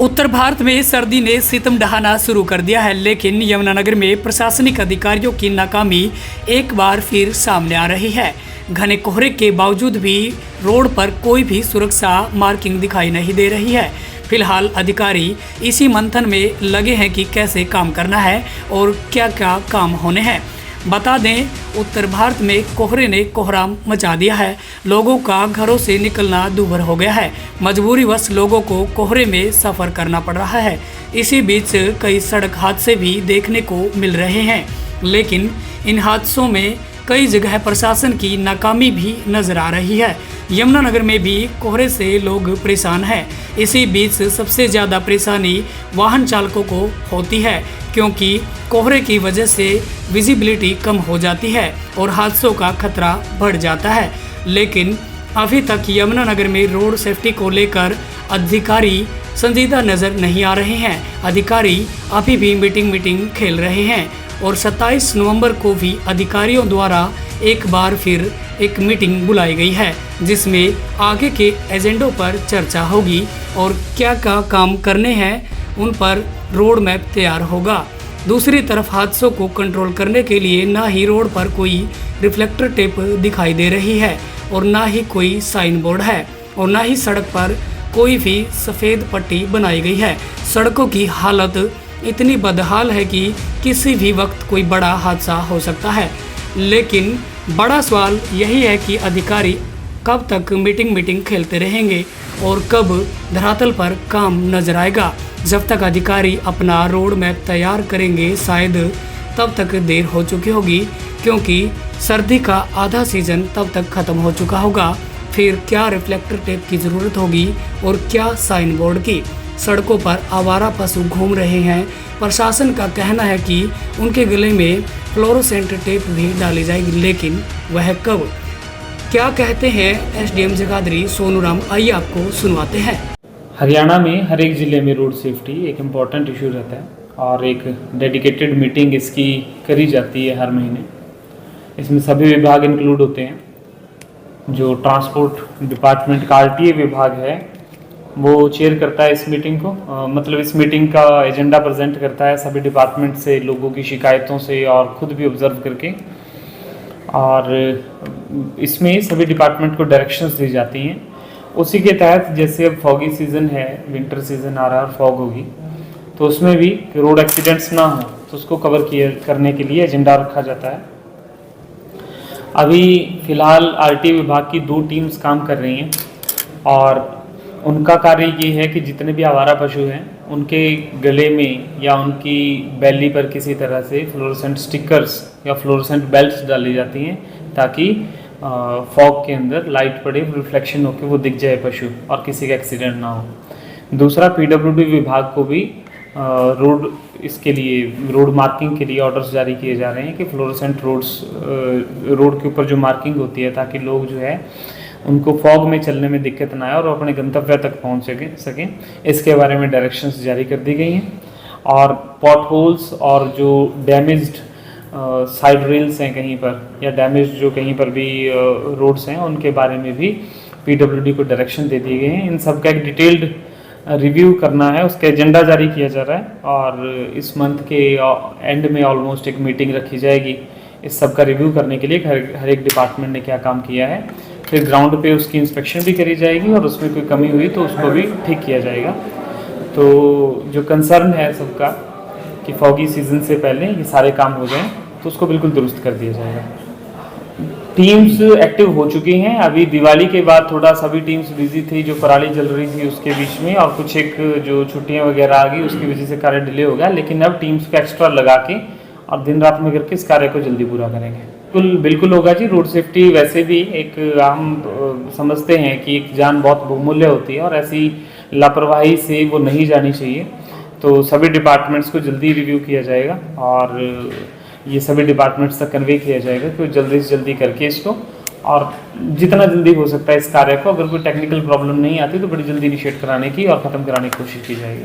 उत्तर भारत में सर्दी ने सितम ढहाना शुरू कर दिया है, लेकिन यमुनानगर में प्रशासनिक अधिकारियों की नाकामी एक बार फिर सामने आ रही है। घने कोहरे के बावजूद भी रोड पर कोई भी सुरक्षा मार्किंग दिखाई नहीं दे रही है। फिलहाल अधिकारी इसी मंथन में लगे हैं कि कैसे काम करना है और क्या क्या काम होने हैं। बता दें, उत्तर भारत में कोहरे ने कोहराम मचा दिया है। लोगों का घरों से निकलना दूभर हो गया है। मजबूरीवश लोगों को कोहरे में सफ़र करना पड़ रहा है। इसी बीच कई सड़क हादसे भी देखने को मिल रहे हैं, लेकिन इन हादसों में कई जगह प्रशासन की नाकामी भी नजर आ रही है। यमुनानगर में भी कोहरे से लोग परेशान हैं। इसी बीच सबसे ज़्यादा परेशानी वाहन चालकों को होती है, क्योंकि कोहरे की वजह से विजिबिलिटी कम हो जाती है और हादसों का खतरा बढ़ जाता है। लेकिन अभी तक यमुनानगर में रोड सेफ्टी को लेकर अधिकारी संजीदा नज़र नहीं आ रहे हैं। अधिकारी अभी भी मीटिंग खेल रहे हैं और 27 नवंबर को भी अधिकारियों द्वारा एक बार फिर एक मीटिंग बुलाई गई है, जिसमें आगे के एजेंडों पर चर्चा होगी और क्या क्या काम करने हैं उन पर रोड मैप तैयार होगा। दूसरी तरफ हादसों को कंट्रोल करने के लिए ना ही रोड पर कोई रिफ्लेक्टर टेप दिखाई दे रही है और ना ही कोई साइन बोर्ड है और ना ही सड़क पर कोई भी सफ़ेद पट्टी बनाई गई है। सड़कों की हालत इतनी बदहाल है कि किसी भी वक्त कोई बड़ा हादसा हो सकता है। लेकिन बड़ा सवाल यही है कि अधिकारी कब तक मीटिंग खेलते रहेंगे और कब धरातल पर काम नजर आएगा। जब तक अधिकारी अपना रोड मैप तैयार करेंगे, शायद तब तक देर हो चुकी होगी, क्योंकि सर्दी का आधा सीज़न तब तक ख़त्म हो चुका होगा। फिर क्या रिफ्लेक्टर टेप की ज़रूरत होगी और क्या साइन बोर्ड की। सड़कों पर आवारा पशु घूम रहे हैं। प्रशासन का कहना है कि उनके गले में फ्लोरोसेंट टेप भी डाली जाएगी, लेकिन वह कब। क्या कहते हैं एसडीएम जगाधरी सोनूराम, आइए आपको सुनवाते हैं। हरियाणा में हर एक ज़िले में रोड सेफ्टी एक इम्पॉर्टेंट इशू रहता है और एक डेडिकेटेड मीटिंग इसकी करी जाती है हर महीने। इसमें सभी विभाग इंक्लूड होते हैं। जो ट्रांसपोर्ट डिपार्टमेंट का आरटीए विभाग है वो चेयर करता है इस मीटिंग को, मतलब इस मीटिंग का एजेंडा प्रेजेंट करता है सभी डिपार्टमेंट से, लोगों की शिकायतों से और ख़ुद भी ऑब्जर्व करके। और इसमें सभी डिपार्टमेंट को डायरेक्शंस दी जाती हैं। उसी के तहत जैसे अब फॉगी सीज़न है, विंटर सीज़न आ रहा है और फॉग होगी, तो उसमें भी रोड एक्सीडेंट्स ना हो तो उसको कवर करने के लिए एजेंडा रखा जाता है। अभी फ़िलहाल आरटीए विभाग की 2 टीम्स काम कर रही हैं और उनका कार्य ये है कि जितने भी आवारा पशु हैं उनके गले में या उनकी बैली पर किसी तरह से फ्लोरोसेंट स्टिकर्स या फ्लोरोसेंट बेल्ट्स डाली जाती हैं, ताकि फॉग के अंदर लाइट पड़े, रिफ्लेक्शन होकर वो दिख जाए पशु और किसी का एक्सीडेंट ना हो। दूसरा, पीडब्ल्यूडी विभाग को भी रोड इसके लिए रोड मार्किंग के लिए ऑर्डर्स जारी किए जा रहे हैं कि फ्लोरोसेंट रोड के ऊपर जो मार्किंग होती है, ताकि लोग जो है उनको फॉग में चलने में दिक्कत ना आए और अपने गंतव्य तक पहुंच सकें। इसके बारे में डायरेक्शंस जारी कर दी गई हैं। और पॉट होल्स और जो डैमेज्ड साइड रेल्स हैं कहीं पर, या डैमेज जो कहीं पर भी रोड्स हैं, उनके बारे में भी पीडब्ल्यूडी को डायरेक्शन दे दिए गए हैं। इन सब का एक डिटेल्ड रिव्यू करना है, उसका एजेंडा जारी किया जा रहा है और इस मंथ के एंड में ऑलमोस्ट एक मीटिंग रखी जाएगी इस सब का रिव्यू करने के लिए। हर एक डिपार्टमेंट ने क्या काम किया है, फिर ग्राउंड पे उसकी इंस्पेक्शन भी करी जाएगी और उसमें कोई कमी हुई तो उसको भी ठीक किया जाएगा। तो जो कंसर्न है सबका कि फॉगी सीज़न से पहले ये सारे काम हो जाएं, तो उसको बिल्कुल दुरुस्त कर दिया जाएगा। टीम्स एक्टिव हो चुकी हैं। अभी दिवाली के बाद थोड़ा सभी टीम्स बिजी थी, जो पराली जल रही थी उसके बीच में, और कुछ एक जो छुट्टियां वगैरह आ गई उसकी वजह से कार्य डिले हो गया। लेकिन अब टीम्स को एक्स्ट्रा लगा के और दिन रात में करके इस कार्य को जल्दी पूरा करेंगे। बिल्कुल होगा जी। रोड सेफ्टी वैसे भी एक हम समझते हैं कि एक जान बहुत बहुमूल्य होती है और ऐसी लापरवाही से वो नहीं जानी चाहिए। तो सभी डिपार्टमेंट्स को जल्दी रिव्यू किया जाएगा और ये सभी डिपार्टमेंट्स तक कन्वे किया जाएगा कि जल्दी से जल्दी करके इसको, और जितना जल्दी हो सकता है इस कार्य को, अगर कोई टेक्निकल प्रॉब्लम नहीं आती तो बड़ी जल्दी इनिशिएट कराने की और ख़त्म कराने की कोशिश की जाएगी।